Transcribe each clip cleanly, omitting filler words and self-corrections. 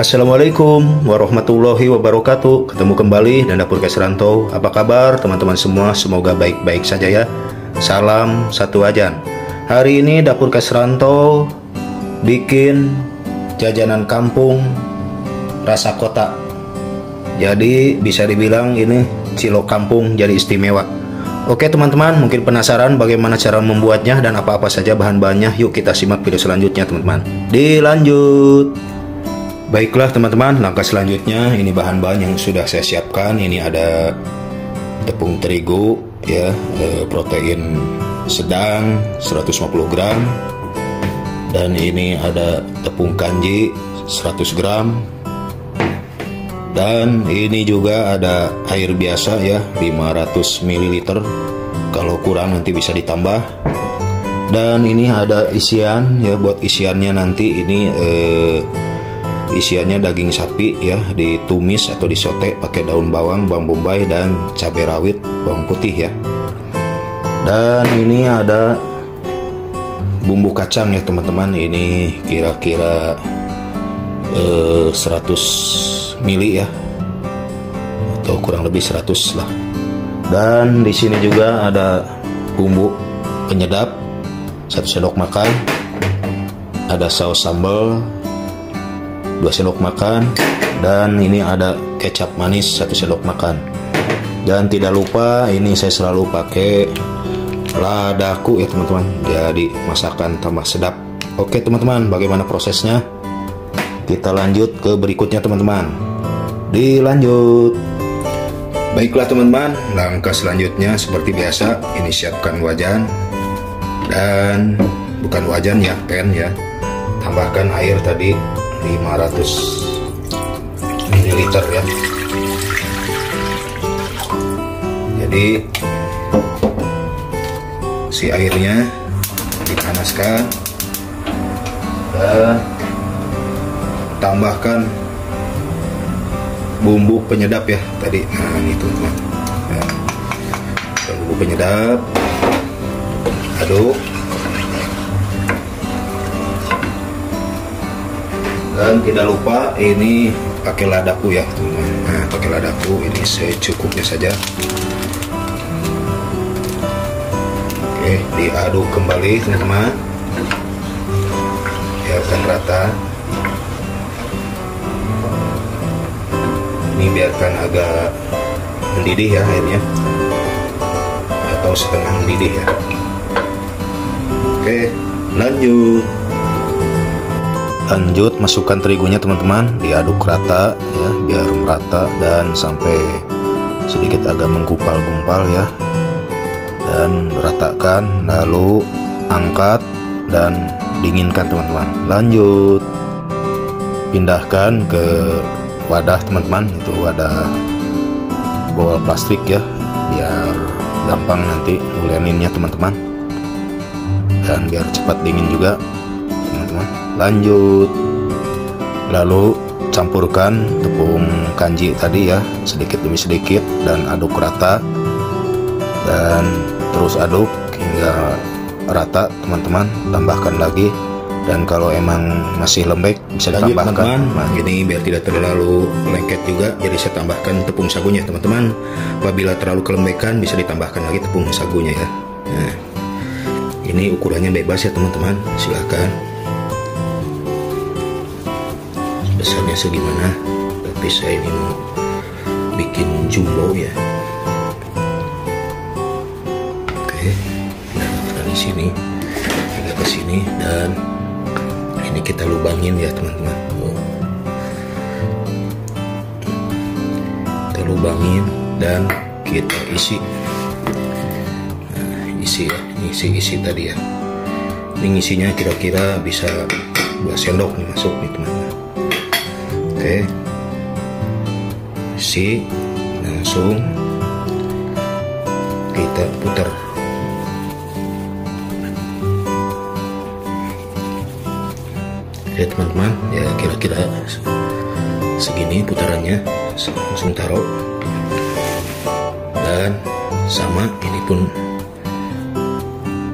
Assalamualaikum warahmatullahi wabarakatuh. Ketemu kembali dan Dapur Kes Rantau. Apa kabar teman-teman semua? Semoga baik-baik saja ya. Salam satu wajan. Hari ini Dapur Kes Rantau bikin jajanan kampung rasa kota. Jadi bisa dibilang ini cilok kampung jadi istimewa. Oke teman-teman, mungkin penasaran bagaimana cara membuatnya dan apa-apa saja bahan-bahannya. Yuk kita simak video selanjutnya teman-teman. Dilanjut. Baiklah teman-teman, langkah selanjutnya ini bahan-bahan yang sudah saya siapkan. Ini ada tepung terigu ya, protein sedang 150 gram. Dan ini ada tepung kanji 100 gram. Dan ini juga ada air biasa ya, 500 ml. Kalau kurang nanti bisa ditambah. Dan ini ada isian ya, buat isiannya nanti ini isiannya daging sapi ya, ditumis atau disote pakai daun bawang, bawang bombay dan cabai rawit, bawang putih ya. Dan ini ada bumbu kacang ya teman-teman. Ini kira-kira 100 ml ya, atau kurang lebih 100 lah. Dan di sini juga ada bumbu penyedap 1 sendok makan, ada saus sambal 2 sendok makan, dan ini ada kecap manis 1 sendok makan. Dan tidak lupa ini saya selalu pakai ladaku ya teman-teman, jadi masakan tambah sedap. Oke teman-teman, bagaimana prosesnya? Kita lanjut ke berikutnya teman-teman. Dilanjut. Baiklah teman-teman, langkah selanjutnya seperti biasa, ini siapkan wajan. Dan bukan wajan ya, pan ya. Tambahkan air tadi 500 ml ya. Jadi si airnya dipanaskan dan tambahkan bumbu penyedap ya tadi. Nah ini teman-teman, nah, bumbu penyedap, aduk. Dan tidak lupa ini pakai ladaku ya teman-teman. Nah, pakai ladaku ini secukupnya saja. Oke, diaduk kembali teman-teman. Biarkan rata. Ini biarkan agak mendidih ya airnya, atau setengah mendidih ya. Oke, lanjut. Lanjut masukkan terigunya teman-teman, diaduk rata ya, biar merata dan sampai sedikit agak menggumpal-gumpal ya. Dan ratakan, lalu angkat dan dinginkan teman-teman. Lanjut, pindahkan ke wadah teman-teman, itu wadah bawal plastik ya, biar gampang nanti nguleninnya teman-teman, dan biar cepat dingin juga teman-teman. Lanjut, lalu campurkan tepung kanji tadi ya, sedikit demi sedikit, dan aduk rata, dan terus aduk hingga rata teman-teman. Tambahkan lagi, dan kalau emang masih lembek bisa ditambahkan. Nah ini biar tidak terlalu lengket juga, jadi saya tambahkan tepung sagunya teman-teman. Apabila terlalu kelembekan bisa ditambahkan lagi tepung sagunya ya. Nah ini ukurannya bebas ya teman-teman, silahkan besarnya segimana, tapi saya ini mau bikin jumbo ya. Oke, nah dari sini agak ke sini, dan ini kita lubangin ya teman-teman. Kita lubangin dan kita isi. Nah, isi ya, isi tadi ya. Ini isinya kira-kira bisa 2 sendok nih masuk nih teman-teman. Oke, isi, langsung kita putar. Ya teman-teman, ya kira-kira segini putarannya, langsung taruh. Dan sama ini pun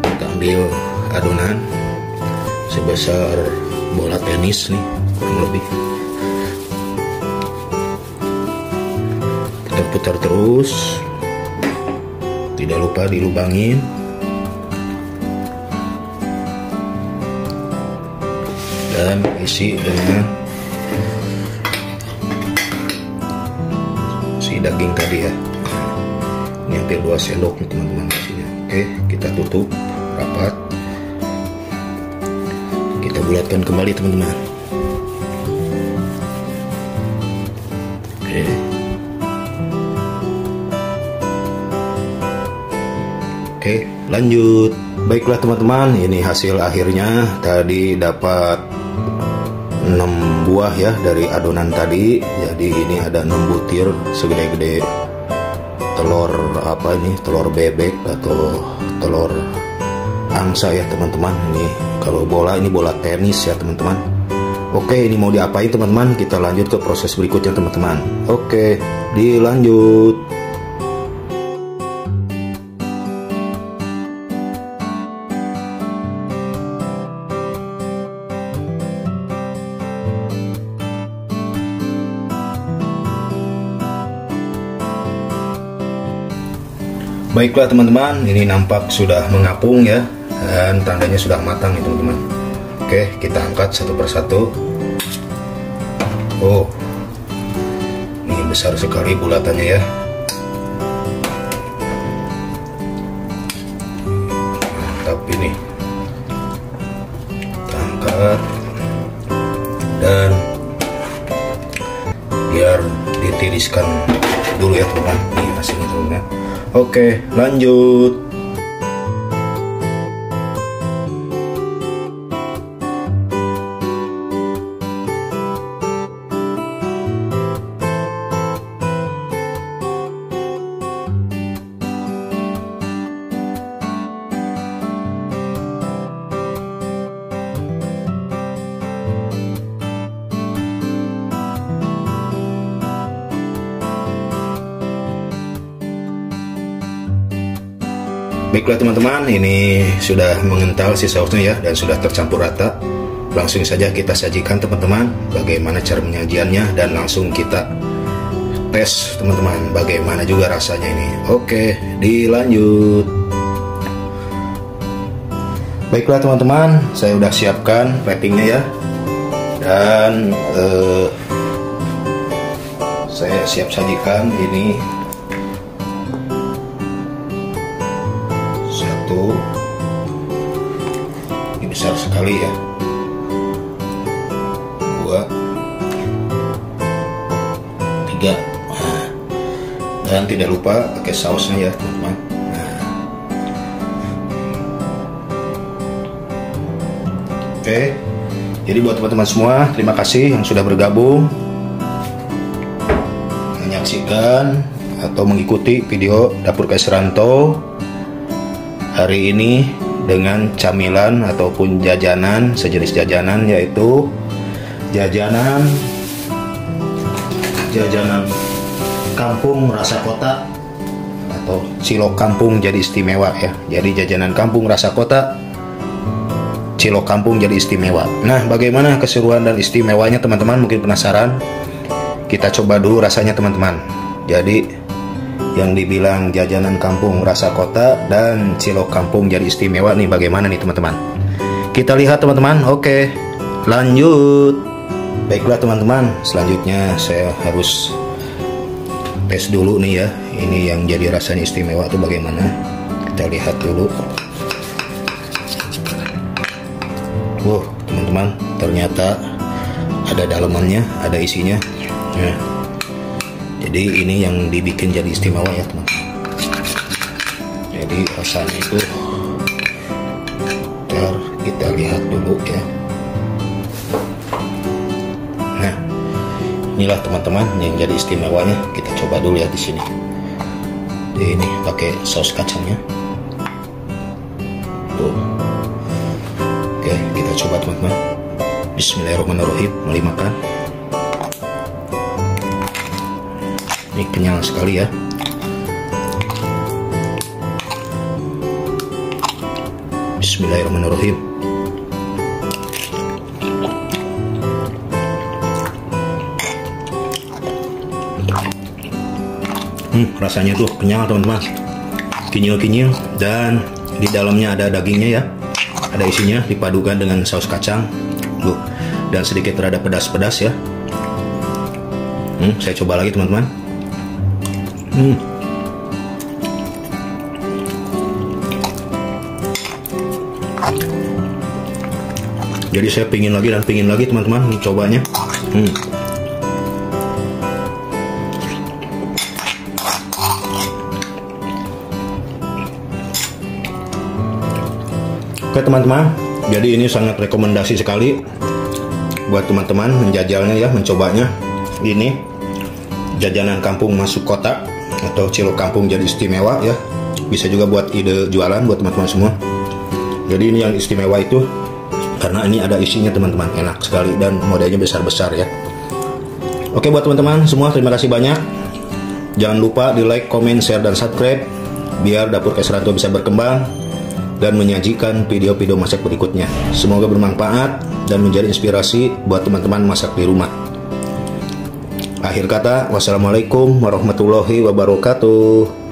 kita ambil adonan sebesar bola tenis nih kurang lebih. diputar terus, tidak lupa dilubangin. Dan isi dengan si daging tadi ya. Ini hampir 2 sendok nih teman-teman isinya. Oke, kita tutup rapat. Kita bulatkan kembali teman-teman. Oke. Oke, lanjut. Baiklah teman-teman, ini hasil akhirnya. Tadi dapat 6 buah ya dari adonan tadi. Jadi ini ada 6 butir segede-gede telur apa ini, telur bebek atau telur angsa ya teman-teman. Ini kalau bola, ini bola tenis ya teman-teman. Oke, ini mau diapain teman-teman? Kita lanjut ke proses berikutnya teman-teman. Oke, dilanjut. Baiklah teman-teman, ini nampak sudah mengapung ya, dan tandanya sudah matang nih teman-teman. Oke, kita angkat satu persatu. Oh, ini besar sekali bulatannya ya. Mantap ini. Kita angkat dan biar ditiriskan dulu ya teman-teman. Ini hasilnya teman-teman. Oke, lanjut. Baiklah teman-teman, ini sudah mengental si sausnya ya, dan sudah tercampur rata. Langsung saja kita sajikan teman-teman bagaimana cara penyajiannya, dan langsung kita tes teman-teman bagaimana juga rasanya ini. Oke, dilanjut. Baiklah teman-teman, saya udah siapkan wrappingnya ya, dan saya siap sajikan ini. Ini besar sekali ya. 2, 3. Nah, dan tidak lupa pakai sausnya ya teman-teman. Nah. Oke, jadi buat teman-teman semua, terima kasih yang sudah bergabung menyaksikan atau mengikuti video Dapur Kais Ranto hari ini dengan camilan ataupun jajanan, sejenis jajanan, yaitu jajanan kampung rasa kota atau cilok kampung jadi istimewa ya. Jadi jajanan kampung rasa kota, cilok kampung jadi istimewa. Nah, bagaimana keseruan dan istimewanya teman-teman? Mungkin penasaran. Kita coba dulu rasanya teman-teman. Jadi yang dibilang jajanan kampung rasa kota dan cilok kampung jadi istimewa nih, bagaimana nih teman-teman? Kita lihat teman-teman. Oke, lanjut. Baiklah teman-teman, selanjutnya saya harus tes dulu nih ya, ini yang jadi rasanya istimewa itu bagaimana. Kita lihat dulu. Wow teman-teman, ternyata ada dalamannya, ada isinya. Nah, jadi ini yang dibikin jadi istimewa ya teman. Jadi rasanya itu, kita lihat dulu ya. Nah, inilah teman-teman yang jadi istimewanya. Kita coba dulu ya di sini. Ini pakai saus kacangnya. Tuh. Oke, kita coba teman-teman. Bismillahirrahmanirrahim. Mulai makan. Ini kenyal sekali ya. Bismillahirrahmanirrahim. Rasanya tuh kenyal teman-teman, kinyil-kinyil, dan di dalamnya ada dagingnya ya, ada isinya, dipadukan dengan saus kacang tuh, dan sedikit rada pedas-pedas ya. Saya coba lagi teman-teman. Jadi saya pingin lagi dan pingin lagi teman-teman mencobanya. Oke teman-teman, jadi ini sangat rekomendasi sekali buat teman-teman menjajalnya ya, mencobanya. Ini jajanan kampung masuk kota atau cilok kampung jadi istimewa ya. Bisa juga buat ide jualan buat teman-teman semua. Jadi ini yang istimewa itu karena ini ada isinya teman-teman, enak sekali dan modelnya besar-besar ya. Oke buat teman-teman semua, terima kasih banyak. Jangan lupa di like, comment, share, dan subscribe biar Dapur Kesranto bisa berkembang dan menyajikan video-video masak berikutnya. Semoga bermanfaat dan menjadi inspirasi buat teman-teman masak di rumah. Akhir kata, wassalamualaikum warahmatullahi wabarakatuh.